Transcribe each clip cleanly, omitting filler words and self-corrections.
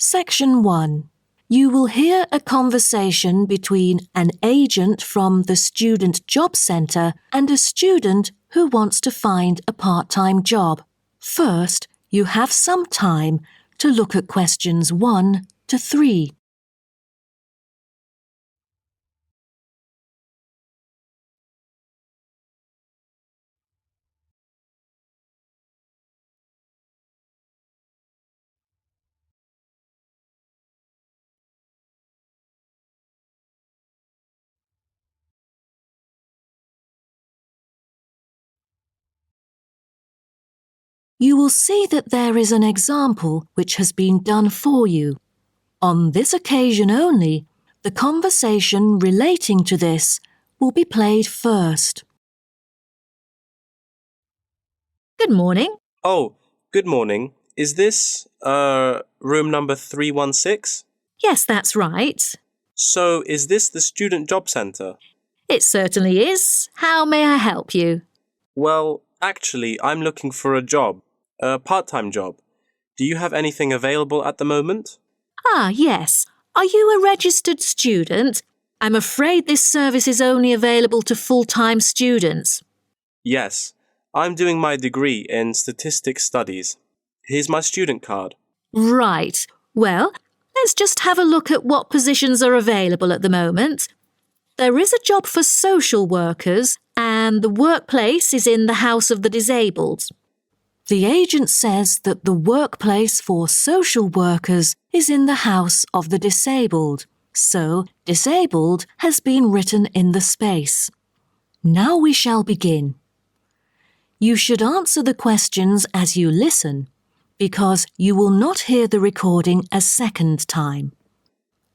Section 1. You will hear a conversation between an agent from the Student Job Centre and a student who wants to find a part-time job. First, you have some time to look at questions 1 to 3. You will see that there is an example which has been done for you. On this occasion only, the conversation relating to this will be played first. Good morning. Oh, good morning. Is this, room number 316? Yes, that's right. So, is this the Student Job Centre? It certainly is. How may I help you? Well, actually, I'm looking for a job, a part-time job. Do you have anything available at the moment? Ah, yes. Are you a registered student? I'm afraid this service is only available to full-time students. Yes, I'm doing my degree in statistics studies. Here's my student card. Right. Well, let's just have a look at what positions are available at the moment. There is a job for social workers, and the workplace is in the House of the Disabled. The agent says that the workplace for social workers is in the House of the Disabled, so disabled has been written in the space. Now we shall begin. You should answer the questions as you listen, because you will not hear the recording a second time.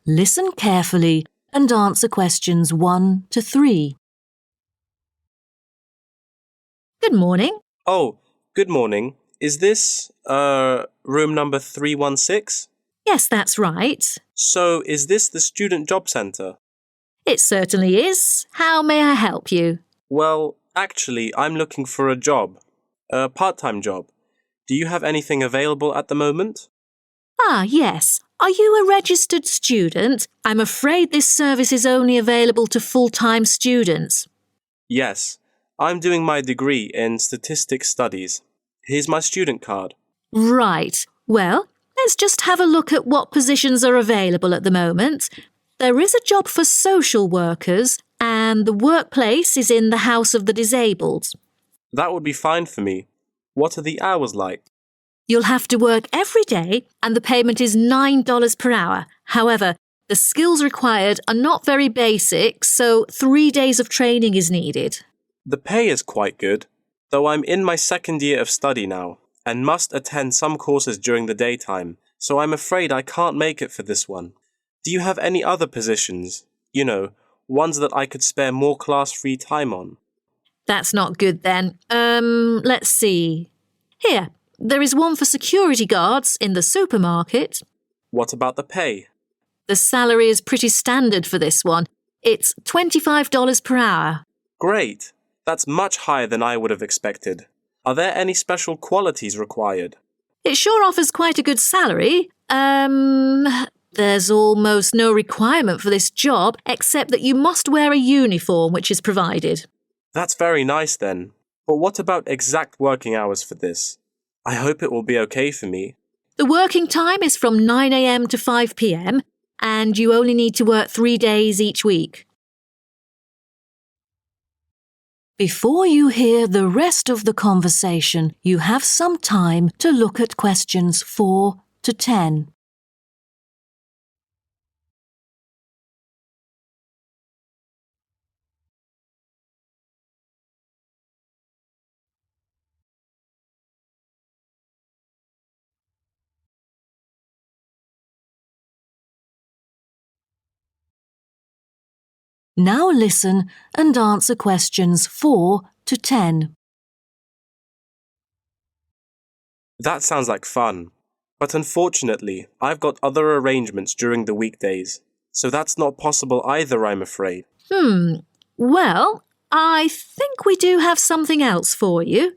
Listen carefully and answer questions 1 to 3. Good morning. Oh, good morning. Is this, room number 316? Yes, that's right. So, is this the Student Job Centre? It certainly is. How may I help you? Well, actually, I'm looking for a job, a part-time job. Do you have anything available at the moment? Ah, yes. Are you a registered student? I'm afraid this service is only available to full-time students. Yes, I'm doing my degree in statistics studies. Here's my student card. Right. Well, let's just have a look at what positions are available at the moment. There is a job for social workers, and the workplace is in the House of the Disabled. That would be fine for me. What are the hours like? You'll have to work every day, and the payment is $9 per hour. However, the skills required are not very basic, so 3 days of training is needed. The pay is quite good, though I'm in my second year of study now, and must attend some courses during the daytime, so I'm afraid I can't make it for this one. Do you have any other positions? You know, ones that I could spare more class-free time on? That's not good then. Let's see. Here, there is one for security guards in the supermarket. What about the pay? The salary is pretty standard for this one. It's $25 per hour. Great! That's much higher than I would have expected. Are there any special qualities required? It sure offers quite a good salary. There's almost no requirement for this job except that you must wear a uniform which is provided. That's very nice then. But what about exact working hours for this? I hope it will be okay for me. The working time is from 9 a.m. to 5 p.m. and you only need to work 3 days each week. Before you hear the rest of the conversation, you have some time to look at questions 4 to 10. Now listen and answer questions 4 to 10. That sounds like fun. But unfortunately, I've got other arrangements during the weekdays, so that's not possible either, I'm afraid. Well, I think we do have something else for you.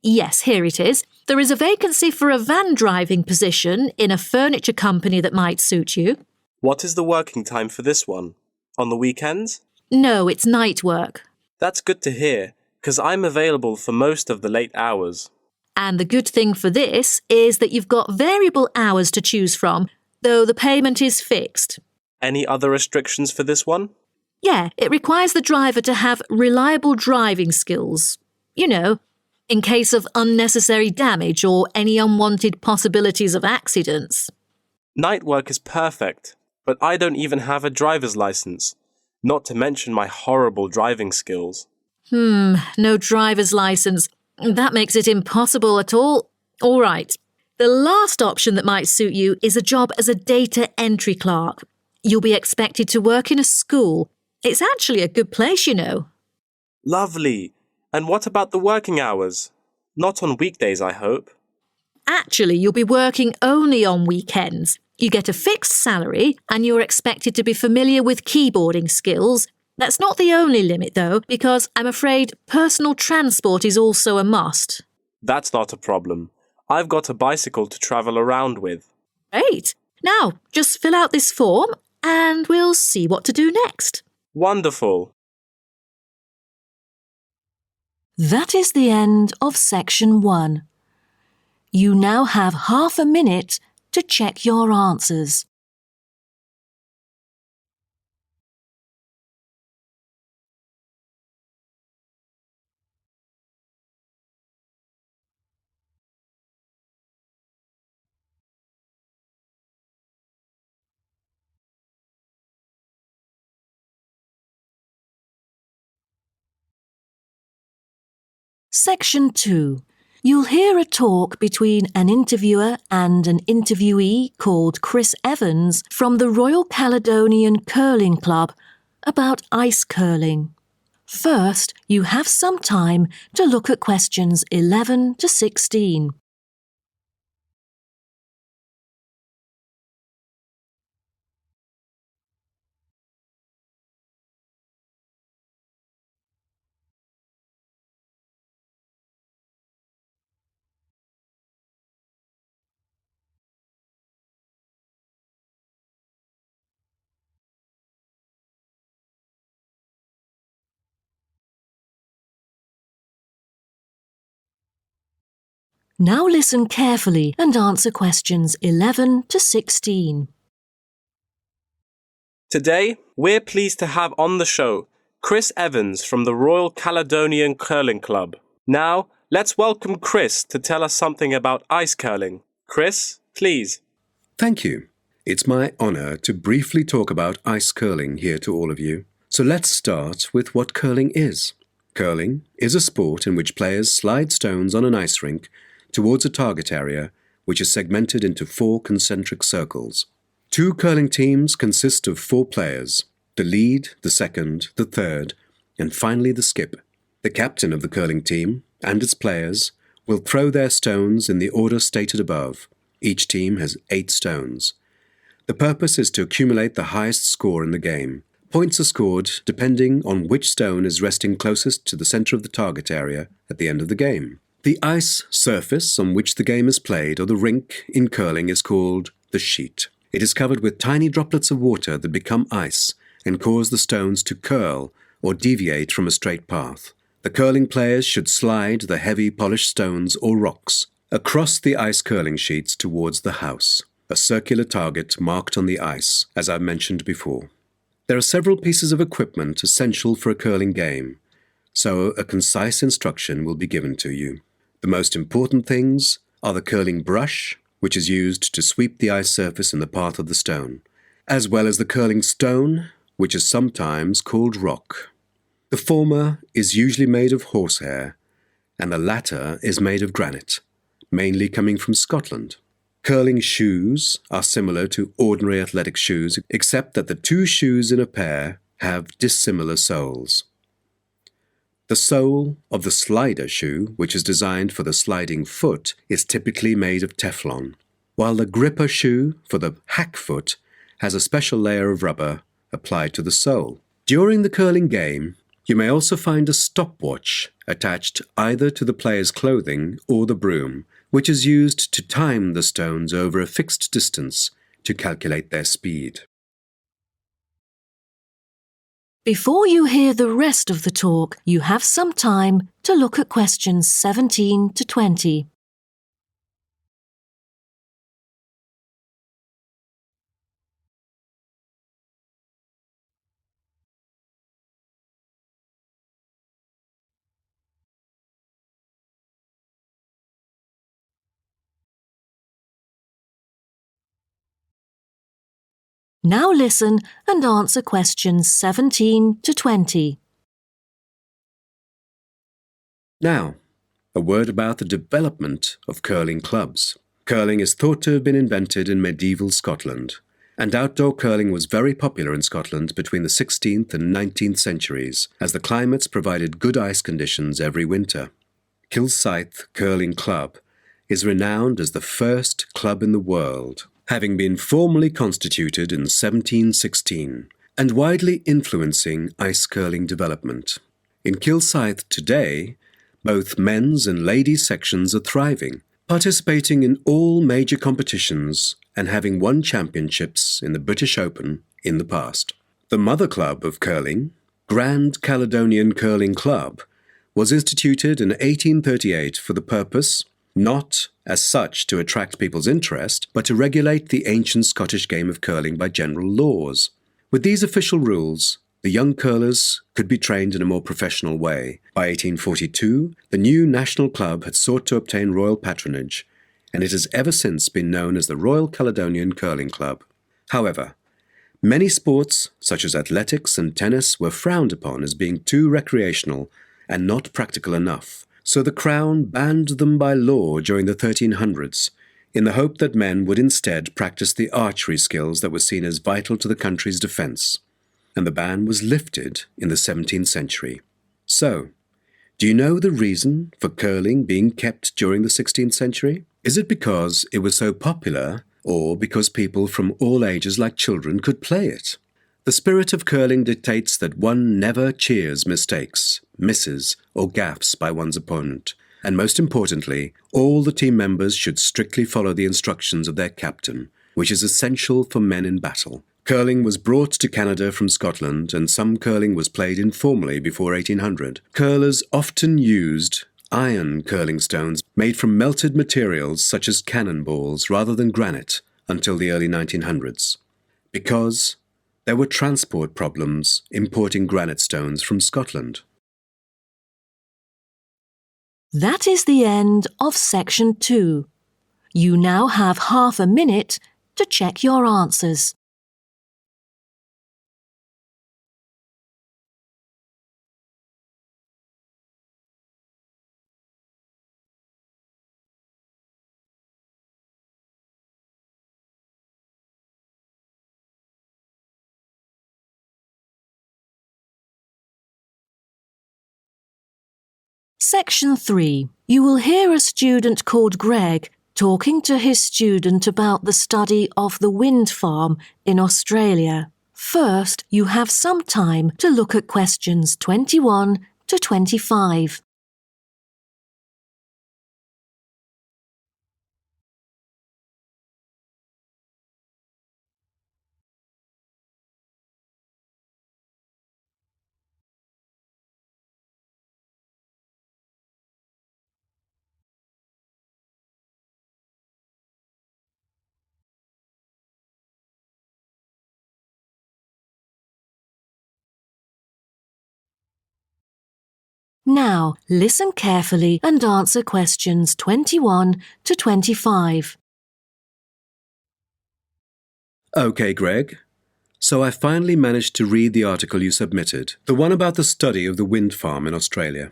Yes, here it is. There is a vacancy for a van driving position in a furniture company that might suit you. What is the working time for this one? On the weekends? No, it's night work. That's good to hear, because I'm available for most of the late hours. And the good thing for this is that you've got variable hours to choose from, though the payment is fixed. Any other restrictions for this one? Yeah, it requires the driver to have reliable driving skills. You know, in case of unnecessary damage or any unwanted possibilities of accidents. Night work is perfect, but I don't even have a driver's license, not to mention my horrible driving skills. No driver's license. That makes it impossible at all. All right. The last option that might suit you is a job as a data entry clerk. You'll be expected to work in a school. It's actually a good place, you know. Lovely. And what about the working hours? Not on weekdays, I hope. Actually, you'll be working only on weekends. You get a fixed salary and you're expected to be familiar with keyboarding skills. That's not the only limit, though, because I'm afraid personal transport is also a must. That's not a problem. I've got a bicycle to travel around with. Great. Now, just fill out this form and we'll see what to do next. Wonderful. That is the end of section 1. You now have half a minute to check your answers. Section 2. You'll hear a talk between an interviewer and an interviewee called Chris Evans from the Royal Caledonian Curling Club about ice curling. First, you have some time to look at questions 11 to 16. Now listen carefully and answer questions 11 to 16. Today, we're pleased to have on the show Chris Evans from the Royal Caledonian Curling Club. Now, let's welcome Chris to tell us something about ice curling. Chris, please. Thank you. It's my honour to briefly talk about ice curling here to all of you. So let's start with what curling is. Curling is a sport in which players slide stones on an ice rink towards a target area which is segmented into 4 concentric circles. 2 curling teams consist of 4 players, the lead, the second, the third, and finally the skip. The captain of the curling team and its players will throw their stones in the order stated above. Each team has 8 stones. The purpose is to accumulate the highest score in the game. Points are scored depending on which stone is resting closest to the centre of the target area at the end of the game. The ice surface on which the game is played, or the rink in curling, is called the sheet. It is covered with tiny droplets of water that become ice and cause the stones to curl or deviate from a straight path. The curling players should slide the heavy polished stones or rocks across the ice curling sheets towards the house, a circular target marked on the ice, as I mentioned before. There are several pieces of equipment essential for a curling game, so a concise instruction will be given to you. The most important things are the curling brush, which is used to sweep the ice surface in the path of the stone, as well as the curling stone, which is sometimes called rock. The former is usually made of horsehair, and the latter is made of granite, mainly coming from Scotland. Curling shoes are similar to ordinary athletic shoes, except that the 2 shoes in a pair have dissimilar soles. The sole of the slider shoe, which is designed for the sliding foot, is typically made of Teflon, while the gripper shoe for the hack foot has a special layer of rubber applied to the sole. During the curling game, You may also find a stopwatch attached either to the player's clothing or the broom, which is used to time the stones over a fixed distance to calculate their speed. Before you hear the rest of the talk, you have some time to look at questions 17 to 20. Now listen and answer questions 17 to 20. Now, a word about the development of curling clubs. Curling is thought to have been invented in medieval Scotland, and outdoor curling was very popular in Scotland between the 16th and 19th centuries, as the climates provided good ice conditions every winter. Kilsyth Curling Club is renowned as the first club in the world, having been formally constituted in 1716, and widely influencing ice curling development. In Kilsyth today, both men's and ladies' sections are thriving, participating in all major competitions and having won championships in the British Open in the past. The mother club of curling, Grand Caledonian Curling Club, was instituted in 1838 for the purpose, not as such to attract people's interest, but to regulate the ancient Scottish game of curling by general laws. With these official rules, the young curlers could be trained in a more professional way. By 1842, the new national club had sought to obtain royal patronage, and it has ever since been known as the Royal Caledonian Curling Club. However, many sports, such as athletics and tennis, were frowned upon as being too recreational and not practical enough, so the Crown banned them by law during the 1300s, in the hope that men would instead practice the archery skills that were seen as vital to the country's defence, and the ban was lifted in the 17th century. So, do you know the reason for curling being kept during the 16th century? Is it because it was so popular, or because people from all ages like children could play it? The spirit of curling dictates that one never cheers mistakes, misses, or gaffes by one's opponent, and most importantly, all the team members should strictly follow the instructions of their captain, which is essential for men in battle. Curling was brought to Canada from Scotland, and some curling was played informally before 1800. Curlers often used iron curling stones made from melted materials such as cannonballs rather than granite until the early 1900s, because there were transport problems importing granite stones from Scotland. That is the end of section 2. You now have half a minute to check your answers. Section 3. You will hear a student called Greg talking to his student about the study of the wind farm in Australia. First, you have some time to look at questions 21 to 25. Now, listen carefully and answer questions 21 to 25. Okay, Greg. So I finally managed to read the article you submitted, the one about the study of the wind farm in Australia.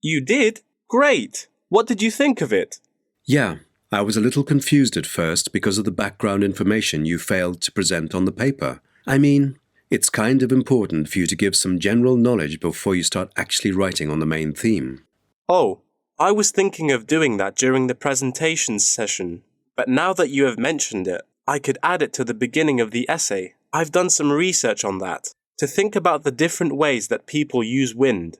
You did? Great! What did you think of it? Yeah, I was a little confused at first because of the background information you failed to present on the paper. I mean, it's kind of important for you to give some general knowledge before you start actually writing on the main theme. Oh, I was thinking of doing that during the presentations session, but now that you have mentioned it, I could add it to the beginning of the essay. I've done some research on that. to think about the different ways that people use wind.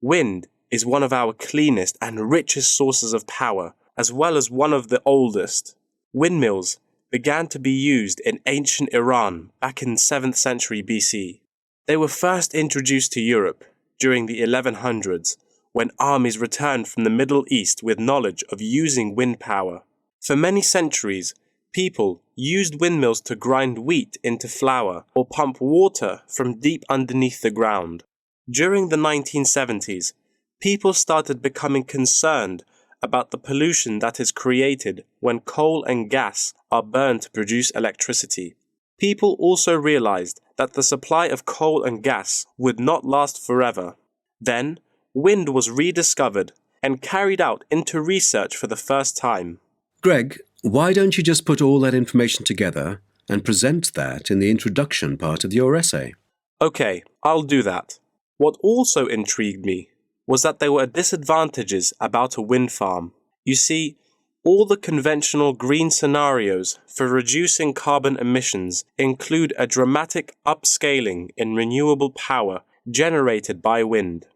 Wind is one of our cleanest and richest sources of power, as well as one of the oldest. Windmills began to be used in ancient Iran back in 7th century BC. They were first introduced to Europe during the 1100s, when armies returned from the Middle East with knowledge of using wind power. For many centuries, people used windmills to grind wheat into flour or pump water from deep underneath the ground. During the 1970s, people started becoming concerned about the pollution that is created when coal and gas are burned to produce electricity. People also realized that the supply of coal and gas would not last forever. Then, wind was rediscovered and carried out into research for the first time. Greg, why don't you just put all that information together and present that in the introduction part of your essay? Okay, I'll do that. What also intrigued me was that there were disadvantages about a wind farm. You see, all the conventional green scenarios for reducing carbon emissions include a dramatic upscaling in renewable power generated by wind,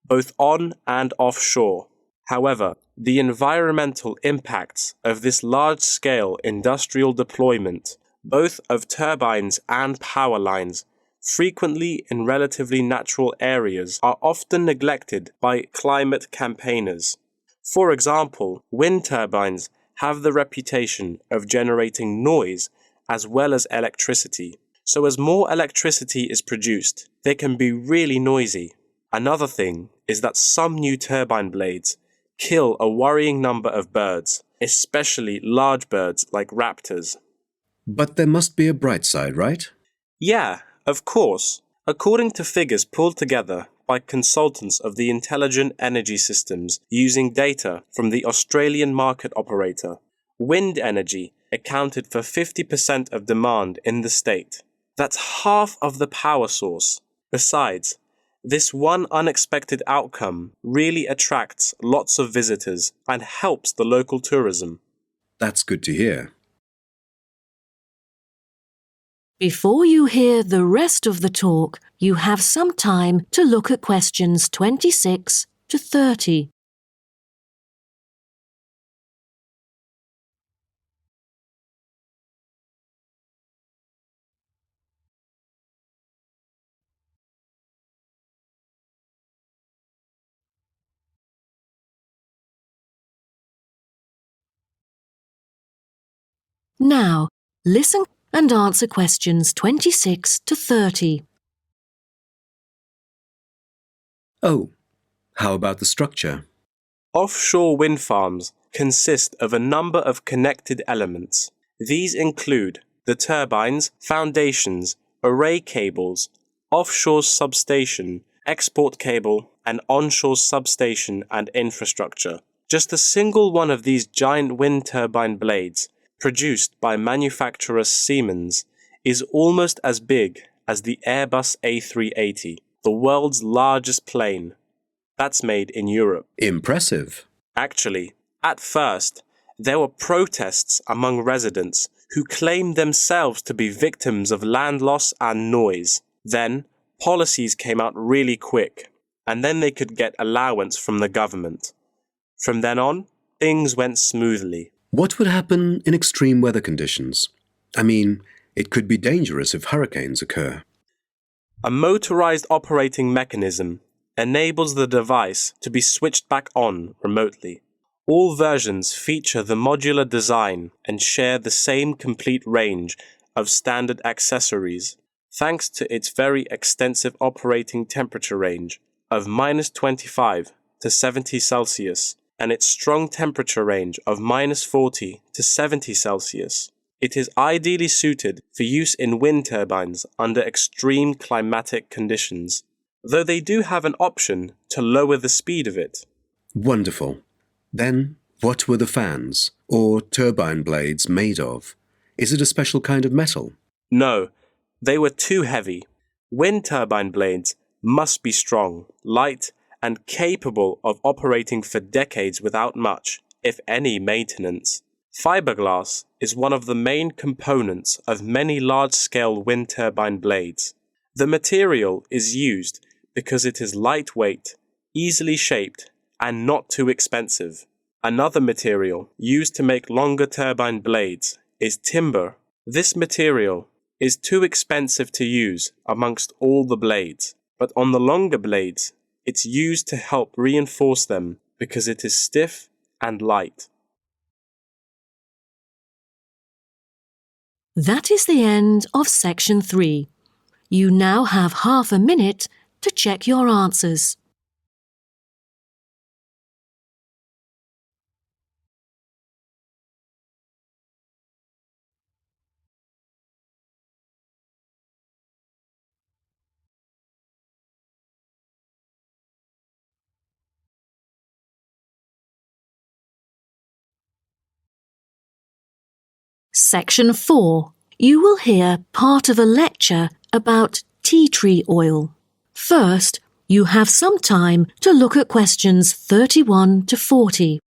both on and offshore. However, the environmental impacts of this large-scale industrial deployment, both of turbines and power lines, frequently in relatively natural areas, are often neglected by climate campaigners. For example, wind turbines have the reputation of generating noise as well as electricity. So as more electricity is produced, they can be really noisy. Another thing is that some new turbine blades kill a worrying number of birds, especially large birds like raptors. But there must be a bright side, right? Yeah, of course. According to figures pulled together by consultants of the Intelligent Energy Systems using data from the Australian market operator, wind energy accounted for 50% of demand in the state. That's half of the power source. Besides, this one unexpected outcome really attracts lots of visitors and helps the local tourism. That's good to hear. Before you hear the rest of the talk, you have some time to look at questions 26 to 30. Now, listen and answer questions 26 to 30. Oh, how about the structure? Offshore wind farms consist of a number of connected elements. These include the turbines, foundations, array cables, offshore substation, export cable, and onshore substation and infrastructure. Just a single one of these giant wind turbine blades, produced by manufacturer Siemens, is almost as big as the Airbus A380, the world's largest plane. That's made in Europe. Impressive. Actually, at first, there were protests among residents who claimed themselves to be victims of land loss and noise. Then, policies came out really quick, and then they could get allowance from the government. From then on, things went smoothly. What would happen in extreme weather conditions? I mean, it could be dangerous if hurricanes occur. A motorized operating mechanism enables the device to be switched back on remotely. All versions feature the modular design and share the same complete range of standard accessories, thanks to its very extensive operating temperature range of -25 to 70 Celsius and its strong temperature range of -40 to 70 Celsius. It is ideally suited for use in wind turbines under extreme climatic conditions, though they do have an option to lower the speed of it. Wonderful. Then, what were the fans, or turbine blades, made of? Is it a special kind of metal? No, they were too heavy. Wind turbine blades must be strong, light, and capable of operating for decades without much, if any, maintenance. Fiberglass is one of the main components of many large-scale wind turbine blades. The material is used because it is lightweight, easily shaped, and not too expensive. Another material used to make longer turbine blades is timber. This material is too expensive to use amongst all the blades, but on the longer blades, it's used to help reinforce them because it is stiff and light. That is the end of section 3. You now have half a minute to check your answers. Section 4. You will hear part of a lecture about tea tree oil. First, you have some time to look at questions 31 to 40.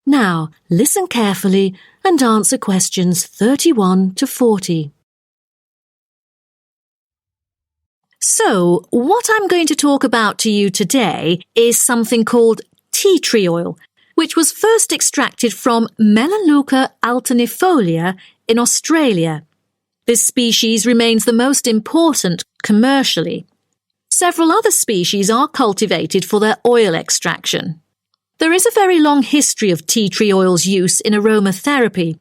Now, listen carefully and answer questions 31 to 40. So, what I'm going to talk about to you today is something called tea tree oil, which was first extracted from Melaleuca alternifolia in Australia. This species remains the most important commercially. Several other species are cultivated for their oil extraction. There is a very long history of tea tree oil's use in aromatherapy.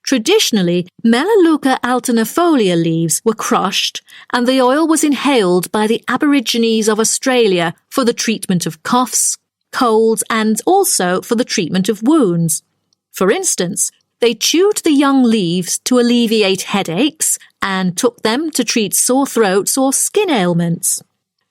Traditionally, Melaleuca alternifolia leaves were crushed and the oil was inhaled by the Aborigines of Australia for the treatment of coughs, colds, and also for the treatment of wounds. For instance, they chewed the young leaves to alleviate headaches and took them to treat sore throats or skin ailments.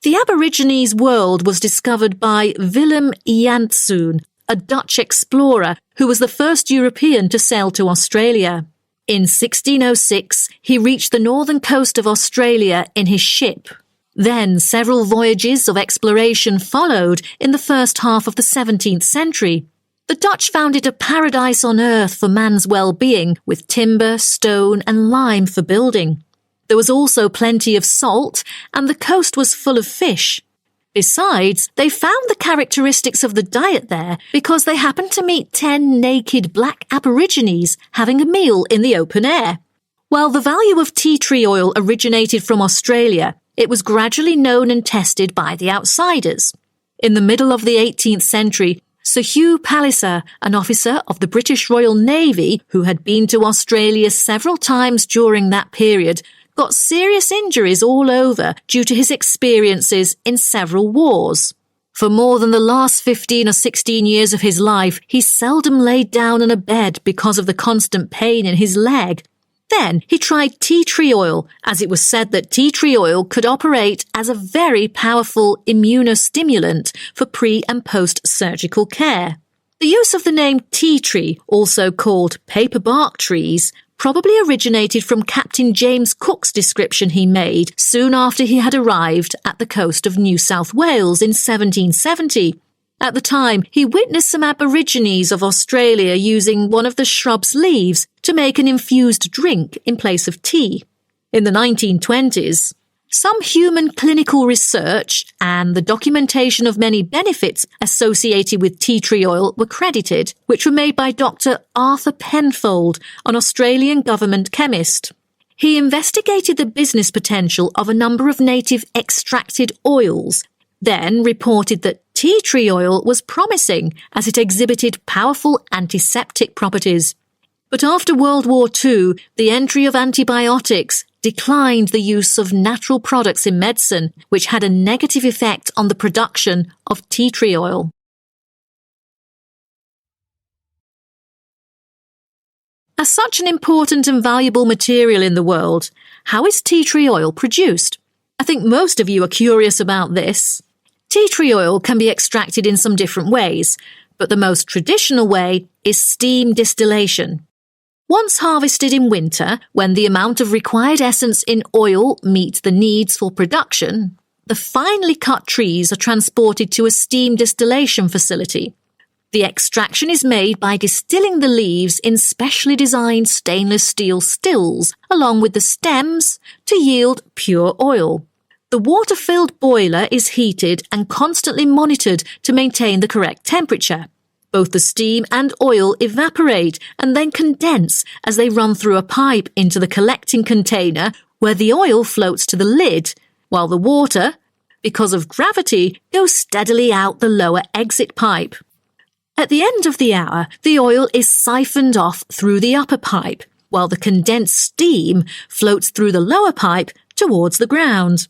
The Aborigines world was discovered by Willem Janszoon, a Dutch explorer who was the first European to sail to Australia. In 1606, he reached the northern coast of Australia in his ship. Then several voyages of exploration followed in the first half of the 17th century. The Dutch found it a paradise on earth for man's well-being, with timber, stone, and lime for building. There was also plenty of salt, and the coast was full of fish. Besides, they found the characteristics of the diet there because they happened to meet 10 naked black Aborigines having a meal in the open air. While the value of tea tree oil originated from Australia, it was gradually known and tested by the outsiders. In the middle of the 18th century, Sir Hugh Palliser, an officer of the British Royal Navy who had been to Australia several times during that period, got serious injuries all over due to his experiences in several wars. For more than the last 15 or 16 years of his life, he seldom laid down on a bed because of the constant pain in his leg. Then he tried tea tree oil, as it was said that tea tree oil could operate as a very powerful immunostimulant for pre- and post-surgical care. The use of the name tea tree, also called paper bark trees, probably originated from Captain James Cook's description he made soon after he had arrived at the coast of New South Wales in 1770. At the time, he witnessed some Aborigines of Australia using one of the shrub's leaves to make an infused drink in place of tea. In the 1920s, some human clinical research and the documentation of many benefits associated with tea tree oil were credited, which were made by Dr. Arthur Penfold, an Australian government chemist. He investigated the business potential of a number of native extracted oils, then reported that tea tree oil was promising as it exhibited powerful antiseptic properties. But after World War II, the entry of antibiotics declined the use of natural products in medicine, which had a negative effect on the production of tea tree oil. As such an important and valuable material in the world, how is tea tree oil produced? I think most of you are curious about this. Tea tree oil can be extracted in some different ways, but the most traditional way is steam distillation. Once harvested in winter, when the amount of required essence in oil meets the needs for production, the finely cut trees are transported to a steam distillation facility. The extraction is made by distilling the leaves in specially designed stainless steel stills along with the stems to yield pure oil. The water-filled boiler is heated and constantly monitored to maintain the correct temperature. Both the steam and oil evaporate and then condense as they run through a pipe into the collecting container where the oil floats to the lid, while the water, because of gravity, goes steadily out the lower exit pipe. At the end of the hour, the oil is siphoned off through the upper pipe, while the condensed steam floats through the lower pipe towards the ground.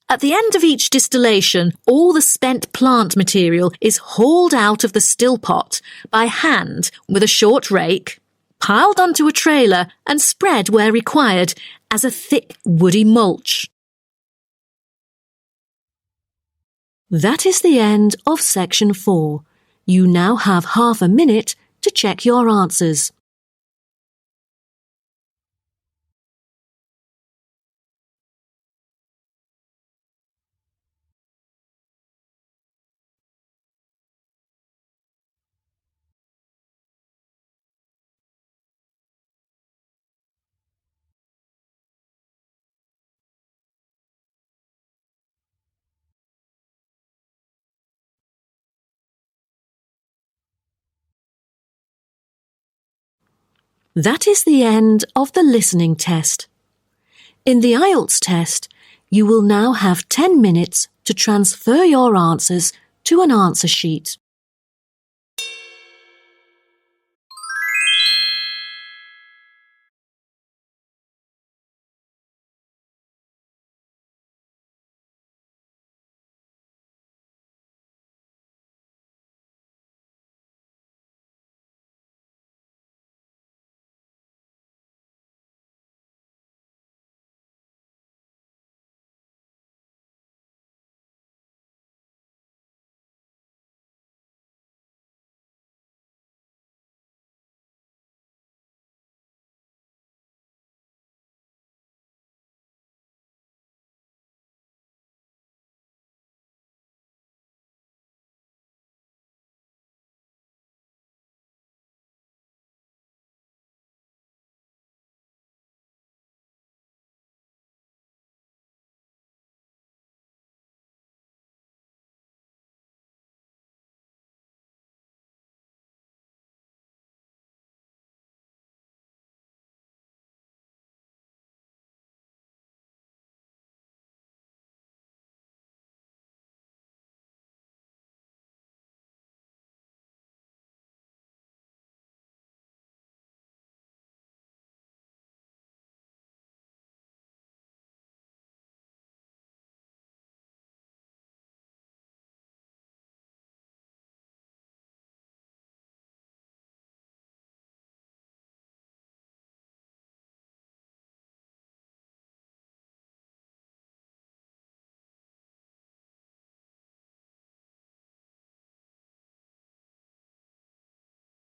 At the end of each distillation, all the spent plant material is hauled out of the still pot by hand with a short rake, piled onto a trailer and spread where required as a thick woody mulch. That is the end of section 4. You now have half a minute to check your answers. That is the end of the listening test. In the IELTS test, you will now have 10 minutes to transfer your answers to an answer sheet.